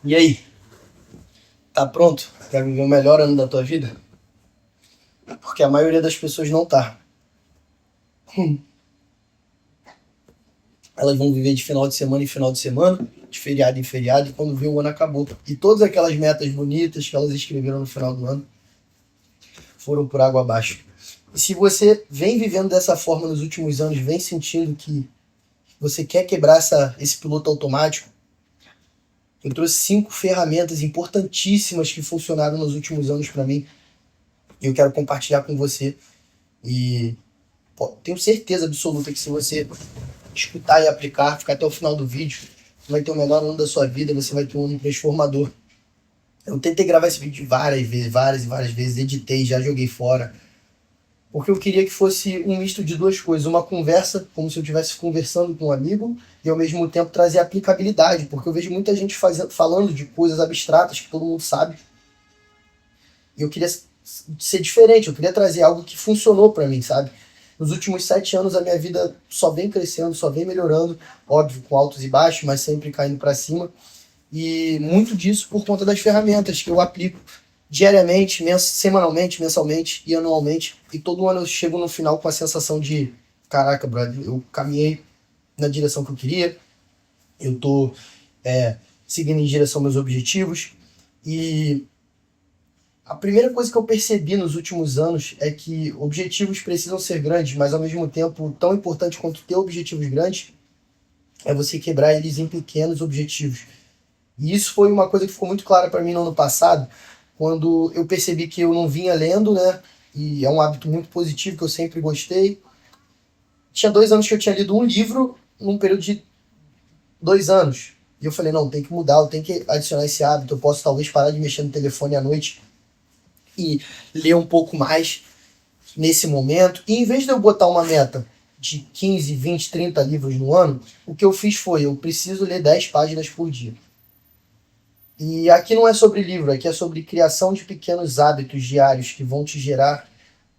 E aí? Tá pronto pra viver o melhor ano da tua vida? Porque a maioria das pessoas não tá. Elas vão viver de final de semana em final de semana, de feriado em feriado, e quando vê o ano acabou. E todas aquelas metas bonitas que elas escreveram no final do ano foram por água abaixo. E se você vem vivendo dessa forma nos últimos anos, vem sentindo que você quer quebrar esse piloto automático, eu trouxe 5 ferramentas importantíssimas que funcionaram nos últimos anos para mim. E eu quero compartilhar com você. E tenho certeza absoluta que se você escutar e aplicar, ficar até o final do vídeo, você vai ter o melhor ano da sua vida, você vai ter um ano transformador. Eu tentei gravar esse vídeo várias e várias vezes, editei, já joguei fora. Porque eu queria que fosse um misto de duas coisas. Uma conversa, como se eu estivesse conversando com um amigo, e ao mesmo tempo trazer aplicabilidade. Porque eu vejo muita gente falando de coisas abstratas que todo mundo sabe. E eu queria ser diferente, eu queria trazer algo que funcionou pra mim, sabe? Nos últimos 7 anos a minha vida só vem crescendo, só vem melhorando. Óbvio, com altos e baixos, mas sempre caindo pra cima. E muito disso por conta das ferramentas que eu aplico diariamente, semanalmente, mensalmente e anualmente. E todo ano eu chego no final com a sensação de: caraca, brother, eu caminhei na direção que eu queria, eu tô seguindo em direção aos meus objetivos. E a primeira coisa que eu percebi nos últimos anos é que objetivos precisam ser grandes, mas ao mesmo tempo, tão importante quanto ter objetivos grandes é você quebrar eles em pequenos objetivos. E isso foi uma coisa que ficou muito clara para mim no ano passado, quando eu percebi que eu não vinha lendo, né? E é um hábito muito positivo que eu sempre gostei. Tinha 2 anos que eu tinha lido um livro num período de 2 anos. E eu falei, não, tem que mudar, eu tenho que adicionar esse hábito. Eu posso talvez parar de mexer no telefone à noite e ler um pouco mais nesse momento. E em vez de eu botar uma meta de 15, 20, 30 livros no ano, o que eu fiz foi, eu preciso ler 10 páginas por dia. E aqui não é sobre livro, aqui é sobre criação de pequenos hábitos diários que vão te gerar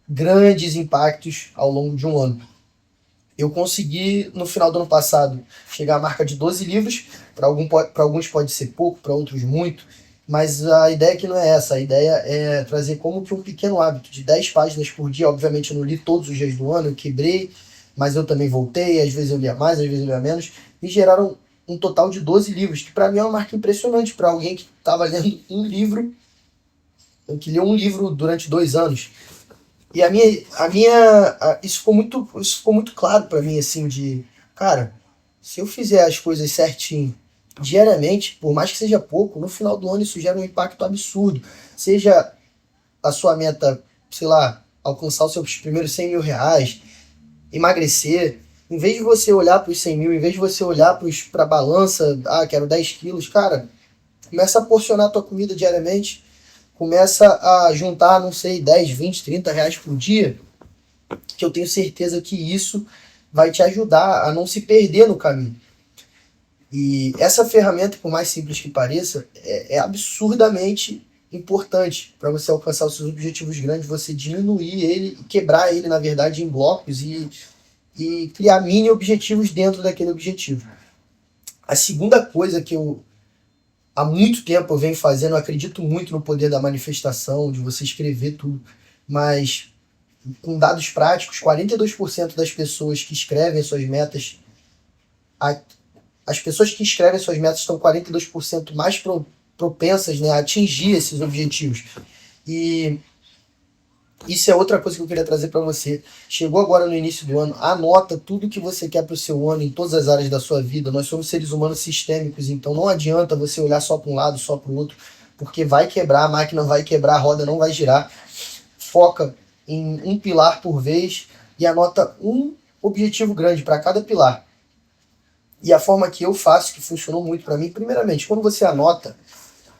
grandes impactos ao longo de um ano. Eu consegui, no final do ano passado, chegar à marca de 12 livros. Para alguns pode ser pouco, para outros muito. Mas a ideia aqui não é essa. A ideia é trazer como que um pequeno hábito de 10 páginas por dia. Obviamente eu não li todos os dias do ano, eu quebrei, mas eu também voltei. Às vezes eu lia mais, às vezes eu lia menos. Me geraram um total de 12 livros, que para mim é uma marca impressionante para alguém que estava lendo um livro, que leu um livro durante 2 anos. E isso ficou muito claro para mim, assim, de, cara, se eu fizer as coisas certinho, diariamente, por mais que seja pouco, no final do ano isso gera um impacto absurdo. Seja a sua meta, sei lá, alcançar os seus primeiros 100 mil reais, emagrecer. Em vez de você olhar para os 100 mil, em vez de você olhar para a balança, quero 10 quilos, cara, começa a porcionar a tua comida diariamente, começa a juntar, não sei, 10, 20, 30 reais por dia, que eu tenho certeza que isso vai te ajudar a não se perder no caminho. E essa ferramenta, por mais simples que pareça, é absurdamente importante para você alcançar os seus objetivos grandes, você diminuir ele, quebrar ele, na verdade, em blocos e criar mini objetivos dentro daquele objetivo. A segunda coisa que eu há muito tempo eu venho fazendo, eu acredito muito no poder da manifestação, de você escrever tudo, mas com dados práticos, 42% das pessoas que escrevem suas metas, as pessoas que escrevem suas metas estão 42% mais propensas, né, a atingir esses objetivos. E isso é outra coisa que eu queria trazer para você. Chegou agora no início do ano, anota tudo que você quer para o seu ano em todas as áreas da sua vida. Nós somos seres humanos sistêmicos, então não adianta você olhar só para um lado, só para o outro, porque vai quebrar, a máquina vai quebrar, a roda não vai girar. Foca em um pilar por vez e anota um objetivo grande para cada pilar. E a forma que eu faço, que funcionou muito para mim, primeiramente, quando você anota,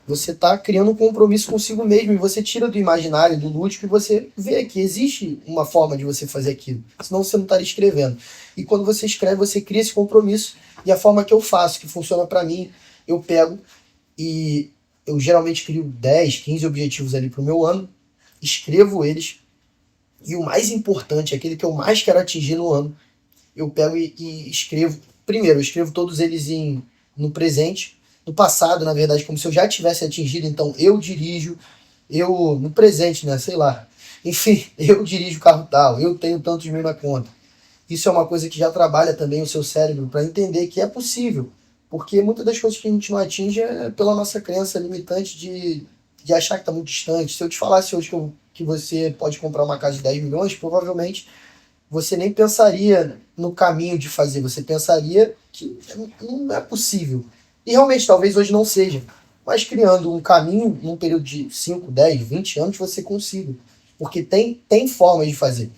você está criando um compromisso consigo mesmo e você tira do imaginário, do lúdico, e você vê que existe uma forma de você fazer aquilo. Senão você não estaria escrevendo. E quando você escreve, você cria esse compromisso. E a forma que eu faço, que funciona para mim, eu pego e eu geralmente crio 10, 15 objetivos ali para o meu ano, escrevo eles E o mais importante, aquele que eu mais quero atingir no ano, eu pego e escrevo. Primeiro, eu escrevo todos eles no presente, no passado, na verdade, como se eu já tivesse atingido. Então, eu dirijo, eu, no presente, né, sei lá. Enfim, eu dirijo o carro tal, eu tenho tantos mil na conta. Isso é uma coisa que já trabalha também o seu cérebro para entender que é possível. Porque muitas das coisas que a gente não atinge é pela nossa crença limitante de achar que está muito distante. Se eu te falasse hoje que você pode comprar uma casa de 10 milhões, provavelmente você nem pensaria no caminho de fazer, você pensaria que não é possível. E realmente, talvez hoje não seja. Mas criando um caminho num período de 5, 10, 20 anos, você consiga. Porque tem formas de fazer.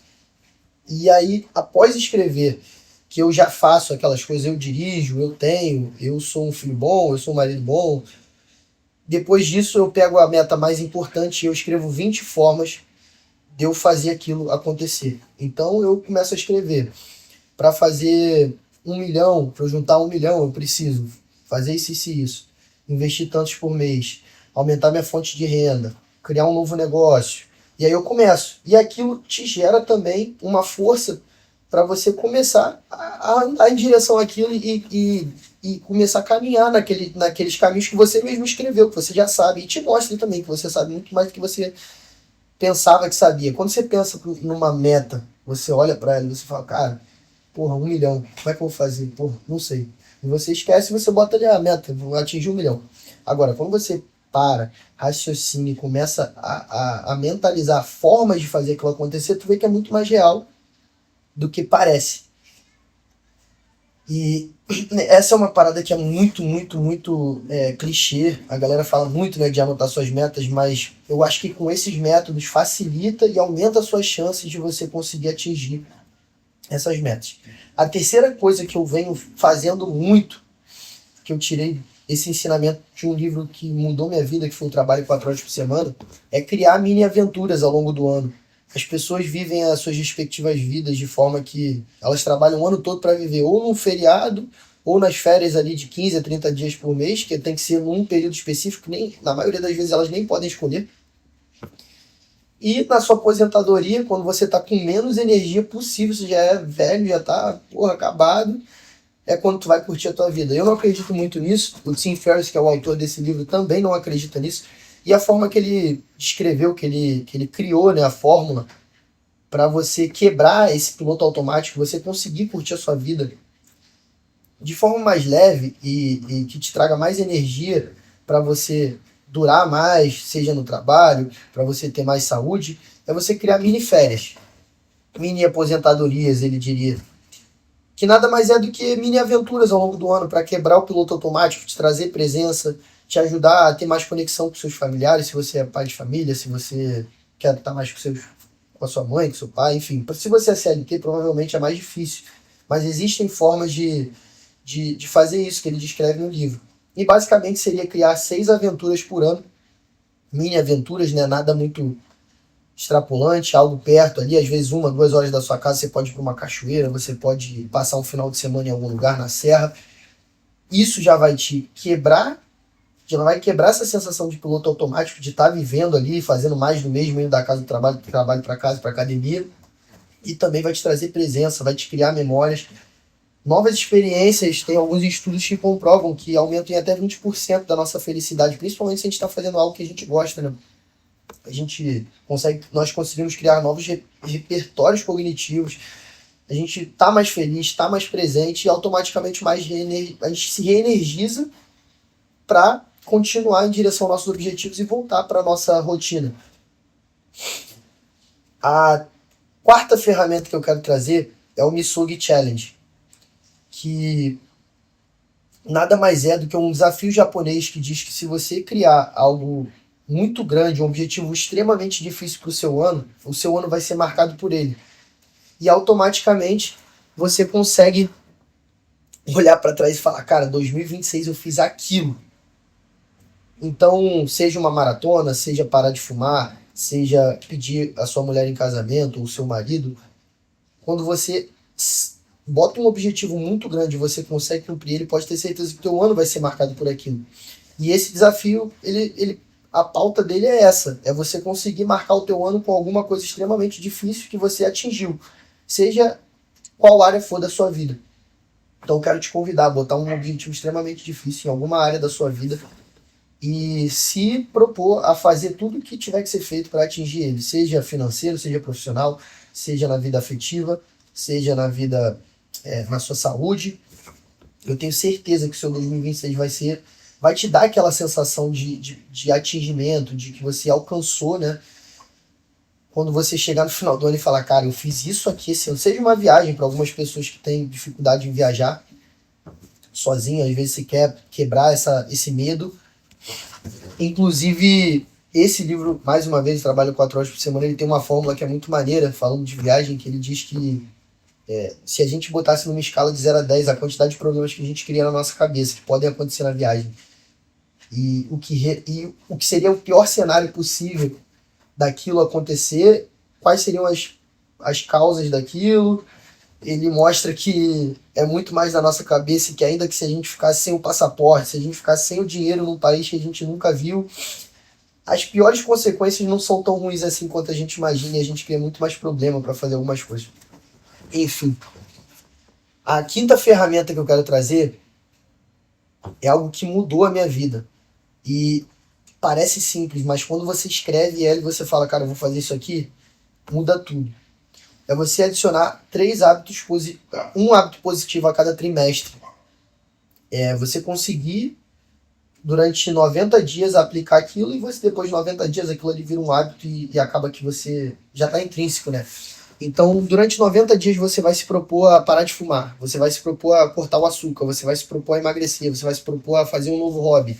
E aí, após escrever que eu já faço aquelas coisas, eu dirijo, eu tenho, eu sou um filho bom, eu sou um marido bom. Depois disso, eu pego a meta mais importante e eu escrevo 20 formas de eu fazer aquilo acontecer. Então, eu começo a escrever. Para fazer 1 milhão, para eu juntar 1 milhão, eu preciso fazer isso e isso. Investir tantos por mês, aumentar minha fonte de renda, criar um novo negócio. E aí eu começo. E aquilo te gera também uma força para você começar a andar em direção àquilo e começar a caminhar naqueles caminhos que você mesmo escreveu, que você já sabe. E te mostra também que você sabe muito mais do que você pensava que sabia. Quando você pensa numa meta, você olha para ela e você fala, cara, porra, 1 milhão, como é que eu vou fazer? Porra, não sei. E você esquece e você bota ali a meta, vou atingir 1 milhão. Agora, quando você para, raciocina e começa a mentalizar formas de fazer aquilo acontecer, tu vê que é muito mais real do que parece. E essa é uma parada que é muito, muito, muito clichê. A galera fala muito, né, de anotar suas metas, mas eu acho que com esses métodos facilita e aumenta as suas chances de você conseguir atingir essas metas. A terceira coisa que eu venho fazendo muito, que eu tirei esse ensinamento de um livro que mudou minha vida, que foi o Trabalho 4 horas por semana, é criar mini aventuras ao longo do ano. As pessoas vivem as suas respectivas vidas de forma que elas trabalham o ano todo para viver ou num feriado ou nas férias ali de 15 a 30 dias por mês, que tem que ser num período específico, nem, na maioria das vezes elas nem podem escolher. E na sua aposentadoria, quando você está com menos energia possível, você já é velho, já está acabado, é quando tu vai curtir a tua vida. Eu não acredito muito nisso. O Tim Ferriss, que é o autor desse livro, também não acredita nisso. E a forma que ele descreveu, que ele criou, né, a fórmula, para você quebrar esse piloto automático, você conseguir curtir a sua vida de forma mais leve e que te traga mais energia para você durar mais, seja no trabalho, para você ter mais saúde, é você criar mini férias, mini aposentadorias, ele diria. Que nada mais é do que mini aventuras ao longo do ano para quebrar o piloto automático, te trazer presença, te ajudar a ter mais conexão com seus familiares, se você é pai de família, se você quer estar mais com a sua mãe, com seu pai, enfim. Se você é CLT, provavelmente é mais difícil. Mas existem formas de fazer isso que ele descreve no livro. E basicamente seria criar 6 aventuras por ano, mini aventuras, né? Nada muito extrapolante, algo perto ali, às vezes 1, 2 horas da sua casa você pode ir para uma cachoeira, você pode passar um final de semana em algum lugar na serra. Isso já vai te quebrar, já vai quebrar essa sensação de piloto automático, de estar vivendo ali, fazendo mais do mesmo, indo da casa do trabalho para casa, para academia, e também vai te trazer presença, vai te criar memórias, novas experiências. Tem alguns estudos que comprovam que aumentam em até 20% da nossa felicidade, principalmente se a gente está fazendo algo que a gente gosta, né? Nós conseguimos criar novos repertórios cognitivos, a gente está mais feliz, está mais presente e automaticamente a gente se reenergiza para continuar em direção aos nossos objetivos e voltar para a nossa rotina. A quarta ferramenta que eu quero trazer é o Misugi Challenge, que nada mais é do que um desafio japonês que diz que se você criar algo muito grande, um objetivo extremamente difícil para o seu ano vai ser marcado por ele. E automaticamente você consegue olhar para trás e falar, cara, 2026 eu fiz aquilo. Então, seja uma maratona, seja parar de fumar, seja pedir a sua mulher em casamento ou o seu marido, quando você bota um objetivo muito grande e você consegue cumprir ele, pode ter certeza que o teu ano vai ser marcado por aquilo. E esse desafio, ele a pauta dele é essa, é você conseguir marcar o teu ano com alguma coisa extremamente difícil que você atingiu, seja qual área for da sua vida. Então eu quero te convidar a botar um objetivo extremamente difícil em alguma área da sua vida e se propor a fazer tudo o que tiver que ser feito para atingir ele, seja financeiro, seja profissional, seja na vida afetiva, seja na vida, na sua saúde. Eu tenho certeza que o seu 2026 vai te dar aquela sensação de atingimento, de que você alcançou, né? Quando você chegar no final do ano e falar, cara, eu fiz isso aqui esse ano. Seja uma viagem para algumas pessoas que têm dificuldade em viajar sozinho, às vezes você quer quebrar esse medo. Inclusive, esse livro, mais uma vez, Trabalho 4 horas por semana, ele tem uma fórmula que é muito maneira, falando de viagem, que ele diz que se a gente botasse numa escala de 0 a 10 a quantidade de problemas que a gente cria na nossa cabeça, que podem acontecer na viagem, e o que seria o pior cenário possível daquilo acontecer, quais seriam as causas daquilo. Ele mostra que é muito mais da nossa cabeça e que ainda que se a gente ficasse sem o passaporte, se a gente ficasse sem o dinheiro num país que a gente nunca viu, as piores consequências não são tão ruins assim quanto a gente imagina e a gente cria muito mais problema para fazer algumas coisas. Enfim, a quinta ferramenta que eu quero trazer é algo que mudou a minha vida. E parece simples, mas quando você escreve ela e você fala, cara, eu vou fazer isso aqui, muda tudo. É você adicionar um hábito positivo a cada trimestre. É você conseguir, durante 90 dias, aplicar aquilo e você, depois de 90 dias, aquilo ali vira um hábito e acaba que você já está intrínseco, né? Então, durante 90 dias, você vai se propor a parar de fumar, você vai se propor a cortar o açúcar, você vai se propor a emagrecer, você vai se propor a fazer um novo hobby.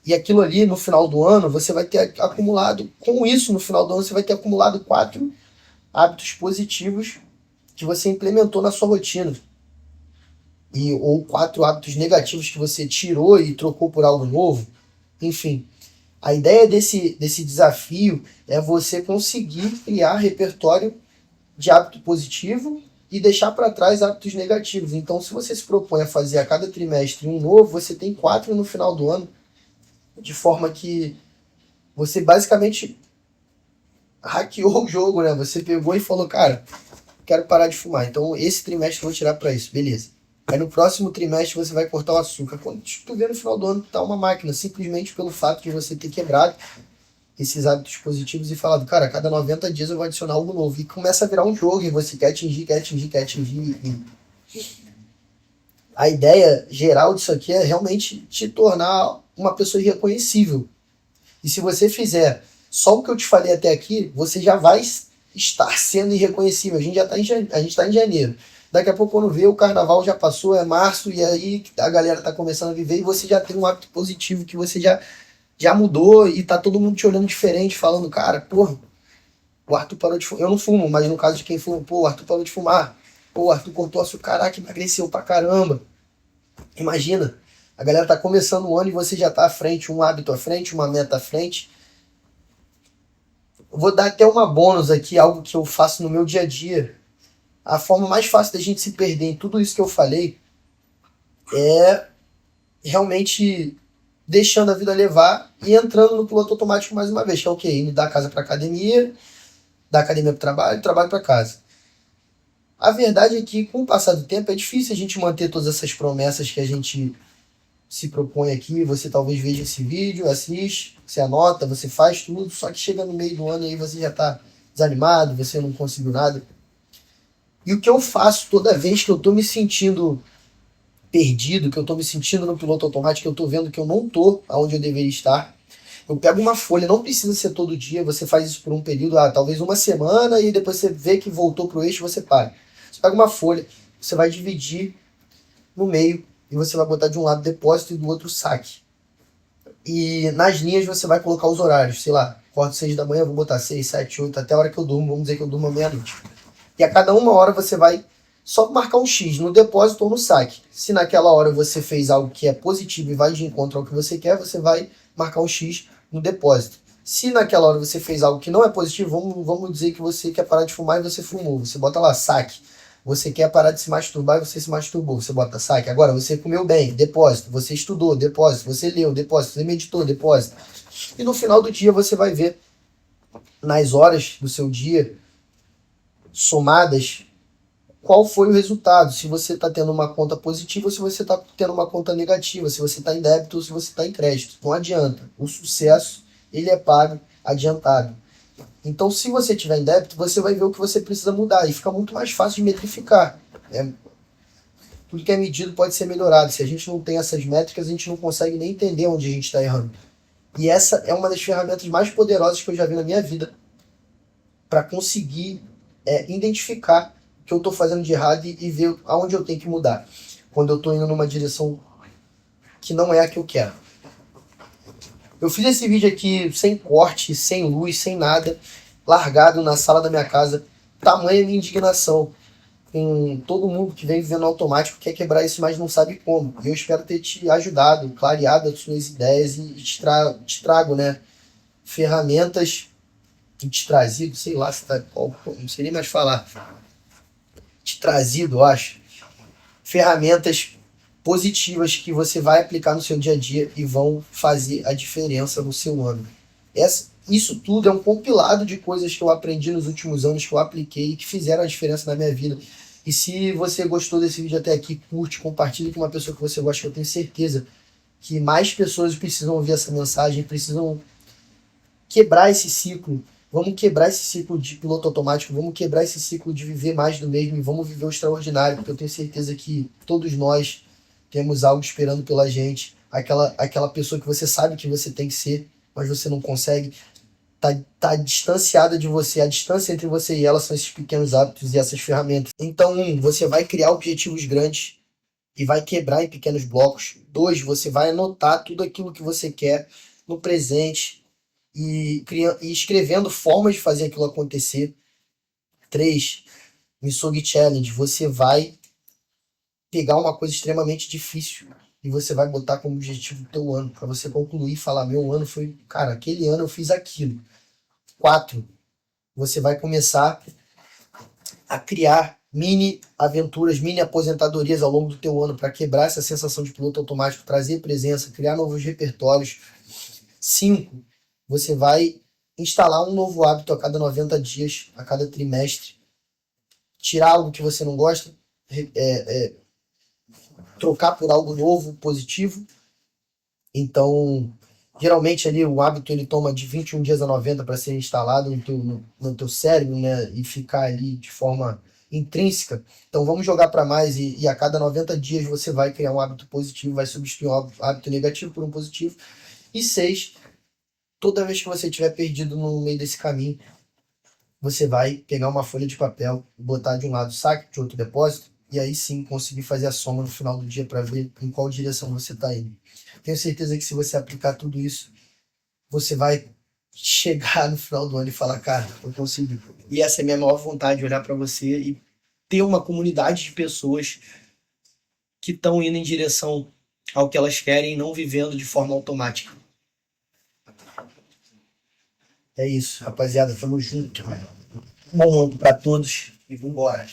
E aquilo ali, no final do ano, você vai ter acumulado, com isso, no final do ano, você vai ter acumulado 4 hábitos positivos que você implementou na sua rotina. Ou 4 hábitos negativos que você tirou e trocou por algo novo. Enfim, a ideia desse desafio é você conseguir criar repertório de hábito positivo e deixar para trás hábitos negativos. Então, se você se propõe a fazer a cada trimestre um novo, você tem 4 no final do ano, de forma que você basicamente hackeou o jogo, né? Você pegou e falou, cara, quero parar de fumar. Então, esse trimestre eu vou tirar para isso. Beleza. Aí no próximo trimestre você vai cortar o açúcar. Quando tu vê no final do ano, tá uma máquina, simplesmente pelo fato de você ter quebrado esses hábitos positivos e falado, cara, a cada 90 dias eu vou adicionar algo novo. E começa a virar um jogo e você quer atingir. A ideia geral disso aqui é realmente te tornar uma pessoa irreconhecível. E se você fizer só o que eu te falei até aqui, você já vai estar sendo irreconhecível. A gente está em janeiro. Daqui a pouco, quando vê, o carnaval já passou, é março, e aí a galera tá começando a viver e você já tem um hábito positivo que você já mudou e tá todo mundo te olhando diferente, falando, cara, porra, o Arthur parou de fumar. Eu não fumo, mas no caso de quem fuma, pô, o Arthur parou de fumar. Pô, o Arthur cortou açúcar, caraca, emagreceu pra caramba. Imagina, a galera tá começando o ano e você já tá à frente, um hábito à frente, uma meta à frente. Eu vou dar até uma bônus aqui, algo que eu faço no meu dia a dia. A forma mais fácil da gente se perder em tudo isso que eu falei é realmente deixando a vida levar e entrando no piloto automático mais uma vez, que é o quê? Indo da casa para academia, da academia para o trabalho, trabalho para casa. A verdade é que, com o passar do tempo, é difícil a gente manter todas essas promessas que a gente se propõe aqui. Você talvez veja esse vídeo, assiste, você anota, você faz tudo, só que chega no meio do ano e aí você já está desanimado, você não conseguiu nada. E o que eu faço toda vez que eu tô me sentindo perdido, que eu tô me sentindo no piloto automático, que eu tô vendo que eu não tô onde eu deveria estar, eu pego uma folha, não precisa ser todo dia, você faz isso por um período, talvez uma semana, e depois você vê que voltou pro eixo, você para. Você pega uma folha, você vai dividir no meio, e você vai botar de um lado depósito e do outro saque. E nas linhas você vai colocar os horários, sei lá, acordo 6 da manhã, vou botar 6, 7, 8, até a hora que eu durmo, vamos dizer que eu durmo à meia-noite. E a cada uma hora você vai só marcar um X no depósito ou no saque. Se naquela hora você fez algo que é positivo e vai de encontro ao que você quer, você vai marcar um X no depósito. Se naquela hora você fez algo que não é positivo, vamos dizer que você quer parar de fumar e você fumou. Você bota lá saque. Você quer parar de se masturbar e você se masturbou. Você bota saque. Agora você comeu bem, depósito. Você estudou, depósito. Você leu, depósito. Você meditou, depósito. E no final do dia você vai ver nas horas do seu dia somadas qual foi o resultado, se você está tendo uma conta positiva ou se você está tendo uma conta negativa, se você está em débito ou se você está em crédito. Não adianta. O sucesso, ele é pago adiantado. Então, se você tiver em débito, você vai ver o que você precisa mudar e fica muito mais fácil de metrificar. Tudo que é medido pode ser melhorado. Se a gente não tem essas métricas, a gente não consegue nem entender onde a gente está errando. E essa é uma das ferramentas mais poderosas que eu já vi na minha vida para conseguir identificar o que eu estou fazendo de errado e ver aonde eu tenho que mudar. Quando eu estou indo numa direção que não é a que eu quero. Eu fiz esse vídeo aqui sem corte, sem luz, sem nada, largado na sala da minha casa. Tamanha minha indignação com todo mundo que vem vivendo automático, quer quebrar isso, mas não sabe como. Eu espero ter te ajudado, clareado as suas ideias e te trago, né, ferramentas, te trazido, sei lá se tá, não sei nem mais falar. Te trazido, eu acho, ferramentas positivas que você vai aplicar no seu dia a dia e vão fazer a diferença no seu ano. Isso tudo é um compilado de coisas que eu aprendi nos últimos anos, que eu apliquei e que fizeram a diferença na minha vida. E se você gostou desse vídeo até aqui, curte, compartilhe com uma pessoa que você gosta, que eu tenho certeza que mais pessoas precisam ouvir essa mensagem, precisam quebrar esse ciclo. Vamos quebrar esse ciclo de piloto automático, vamos quebrar esse ciclo de viver mais do mesmo e vamos viver o extraordinário, porque eu tenho certeza que todos nós temos algo esperando pela gente, aquela pessoa que você sabe que você tem que ser, mas você não consegue, tá distanciada de você, a distância entre você e ela são esses pequenos hábitos e essas ferramentas. Então, você vai criar objetivos grandes e vai quebrar em pequenos blocos. 2, você vai anotar tudo aquilo que você quer no presente, e escrevendo formas de fazer aquilo acontecer. 3, Missug Challenge, você vai pegar uma coisa extremamente difícil e você vai botar como objetivo o teu ano, para você concluir e falar, meu ano foi, cara, aquele ano eu fiz aquilo. 4, você vai começar a criar mini aventuras, mini aposentadorias ao longo do teu ano para quebrar essa sensação de piloto automático, trazer presença, criar novos repertórios. 5, você vai instalar um novo hábito a cada 90 dias, a cada trimestre. Tirar algo que você não gosta, trocar por algo novo, positivo. Então, geralmente ali o hábito ele toma de 21 dias a 90 para ser instalado no teu cérebro, né? E ficar ali de forma intrínseca. Então vamos jogar para mais e a cada 90 dias você vai criar um hábito positivo, vai substituir um hábito negativo por um positivo. E 6, toda vez que você estiver perdido no meio desse caminho, você vai pegar uma folha de papel, botar de um lado saque, de outro depósito, e aí sim conseguir fazer a soma no final do dia para ver em qual direção você está indo. Tenho certeza que se você aplicar tudo isso, você vai chegar no final do ano e falar, cara, eu consigo. E essa é a minha maior vontade, olhar para você e ter uma comunidade de pessoas que estão indo em direção ao que elas querem, não vivendo de forma automática. É isso, rapaziada. Tamo junto. Bom ano pra todos e vambora.